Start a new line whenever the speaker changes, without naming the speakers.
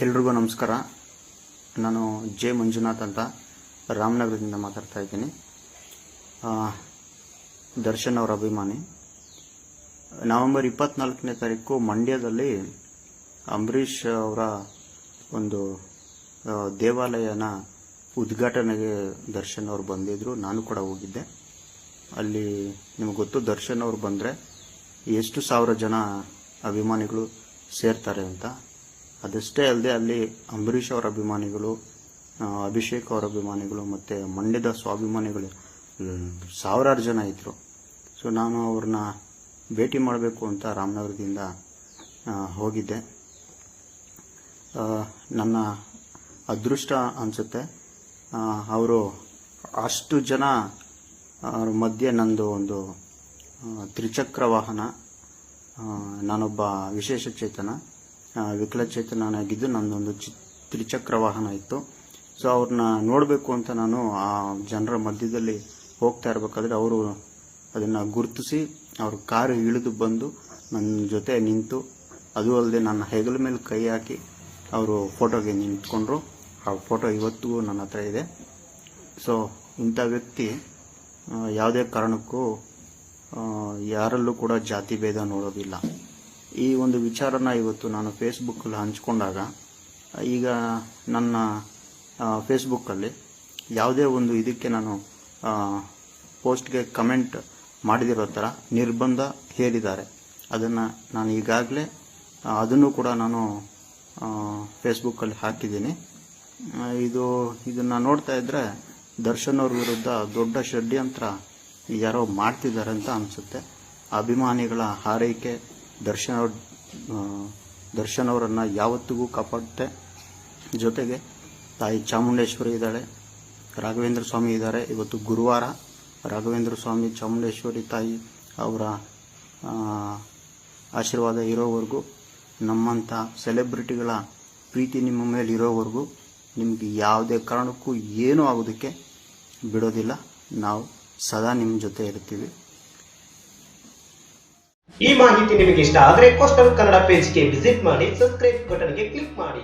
ಎಲ್ರಿಗೂ ನಮಸ್ಕಾರ. ನಾನು ಜೆ ಮಂಜುನಾಥ್ ಅಂತ ರಾಮನಗರದಿಂದ ಮಾತಾಡ್ತಾ ಇದ್ದೀನಿ. ದರ್ಶನ್ ಅವರ ಅಭಿಮಾನಿ. ನವೆಂಬರ್ 24ನೇ ತಾರೀಕು ಮಂಡ್ಯದಲ್ಲಿ ಅಂಬರೀಷ್ ಅವರ ಒಂದು ದೇವಾಲಯನ ಉದ್ಘಾಟನೆಗೆ ದರ್ಶನ್ ಅವರು ಬಂದಿದ್ದರು. ನಾನು ಕೂಡ ಹೋಗಿದ್ದೆ. ಅಲ್ಲಿ ನಿಮಗೆ ಗೊತ್ತು, ದರ್ಶನ್ ಅವರು ಬಂದರೆ ಎಷ್ಟು ಸಾವಿರ ಜನ ಅಭಿಮಾನಿಗಳು ಸೇರ್ತಾರೆ ಅಂತ. ಅದಷ್ಟೇ ಅಲ್ಲದೆ ಅಲ್ಲಿ ಅಂಬರೀಷ್ ಅವರ ಅಭಿಮಾನಿಗಳು, ಅಭಿಷೇಕ್ ಅವರ ಅಭಿಮಾನಿಗಳು ಮತ್ತು ಮಂಡ್ಯದ ಸ್ವಾಭಿಮಾನಿಗಳು ಸಾವಿರಾರು ಜನ ಇದ್ದರು. ಸೊ ನಾನು ಅವ್ರನ್ನ ಭೇಟಿ ಮಾಡಬೇಕು ಅಂತ ರಾಮನಗರದಿಂದ ಹೋಗಿದ್ದೆ. ನನ್ನ ಅದೃಷ್ಟ ಅನಿಸುತ್ತೆ. ಅವರು ಅಷ್ಟು ಜನ ಮಧ್ಯೆ ನಂದು ಒಂದು ತ್ರಿಚಕ್ರ ವಾಹನ, ನಾನೊಬ್ಬ ವಿಶೇಷ ಚೇತನ, ವಿಕಲಚೇತನಾಗಿದ್ದು ನನ್ನದೊಂದು ತ್ರಿಚಕ್ರ ವಾಹನ ಇತ್ತು. ಸೊ ಅವ್ರನ್ನ ನೋಡಬೇಕು ಅಂತ ನಾನು ಆ ಜನರ ಮಧ್ಯದಲ್ಲಿ ಹೋಗ್ತಾ ಇರಬೇಕಾದ್ರೆ ಅವರು ಅದನ್ನು ಗುರುತಿಸಿ ಅವ್ರ ಕಾರು ಇಳಿದು ಬಂದು ನನ್ನ ಜೊತೆ ನಿಂತು, ಅದು ಅಲ್ಲದೆ ನನ್ನ ಹೆಗಲ ಮೇಲೆ ಕೈ ಹಾಕಿ ಅವರು ಫೋಟೋಗೆ ನಿಂತ್ಕೊಂಡ್ರು. ಆ ಫೋಟೋ ಇವತ್ತಿಗೂ ನನ್ನ ಹತ್ರ ಇದೆ. ಸೊ ಇಂಥ ವ್ಯಕ್ತಿ ಯಾವುದೇ ಕಾರಣಕ್ಕೂ ಯಾರಲ್ಲೂ ಕೂಡ ಜಾತಿ ಭೇದ ನೋಡೋದಿಲ್ಲ. ಈ ಒಂದು ವಿಚಾರನ ಇವತ್ತು ನಾನು ಫೇಸ್ಬುಕ್ಕಲ್ಲಿ ಹಂಚ್ಕೊಂಡಾಗ, ಈಗ ನನ್ನ ಫೇಸ್ಬುಕ್ಕಲ್ಲಿ ಯಾವುದೇ ಒಂದು ಇದಕ್ಕೆ ನಾನು ಪೋಸ್ಟ್ಗೆ ಕಮೆಂಟ್ ಮಾಡಿದಿರೋ ಥರ ನಿರ್ಬಂಧ ಹೇರಿದ್ದಾರೆ. ಅದನ್ನು ನಾನು ಈಗಾಗಲೇ ಅದನ್ನು ಕೂಡ ನಾನು ಫೇಸ್ಬುಕ್ಕಲ್ಲಿ ಹಾಕಿದ್ದೀನಿ. ಇದನ್ನು ನೋಡ್ತಾ ಇದ್ದರೆ ದರ್ಶನ್ ಅವ್ರ ವಿರುದ್ಧ ದೊಡ್ಡ ಷಡ್ಯಂತ್ರ ಯಾರೋ ಮಾಡ್ತಿದ್ದಾರೆ ಅಂತ ಅನಿಸುತ್ತೆ. ಅಭಿಮಾನಿಗಳ ಹಾರೈಕೆ ದರ್ಶನ್ ಅವರನ್ನು ಯಾವತ್ತಿಗೂ ಕಾಪಾಡುತ್ತೆ. ಜೊತೆಗೆ ತಾಯಿ ಚಾಮುಂಡೇಶ್ವರಿ ಇದ್ದಾಳೆ, ರಾಘವೇಂದ್ರ ಸ್ವಾಮಿ ಇದ್ದಾರೆ. ಇವತ್ತು ಗುರುವಾರ. ರಾಘವೇಂದ್ರ ಸ್ವಾಮಿ, ಚಾಮುಂಡೇಶ್ವರಿ ತಾಯಿ ಅವರ ಆಶೀರ್ವಾದ ಇರೋವರೆಗೂ, ನಮ್ಮಂಥ ಸೆಲೆಬ್ರಿಟಿಗಳ ಪ್ರೀತಿ ನಿಮ್ಮ ಮೇಲೆ ಇರೋವರೆಗೂ ನಿಮಗೆ ಯಾವುದೇ ಕಾರಣಕ್ಕೂ ಏನೂ ಆಗೋದಕ್ಕೆ ಬಿಡೋದಿಲ್ಲ. ನಾವು ಸದಾ ನಿಮ್ಮ ಜೊತೆ ಇರ್ತೀವಿ.
ಈ ಮಾಹಿತಿ ನಿಮಗೆ ಇಷ್ಟ ಆದರೆ ಕೋಸ್ಟಲ್ ಕನ್ನಡ ಪೇಜ್ಗೆ ವಿಸಿಟ್ ಮಾಡಿ, ಸಬ್ಸ್ಕ್ರೈಬ್ ಬಟನ್ಗೆ ಕ್ಲಿಕ್ ಮಾಡಿ.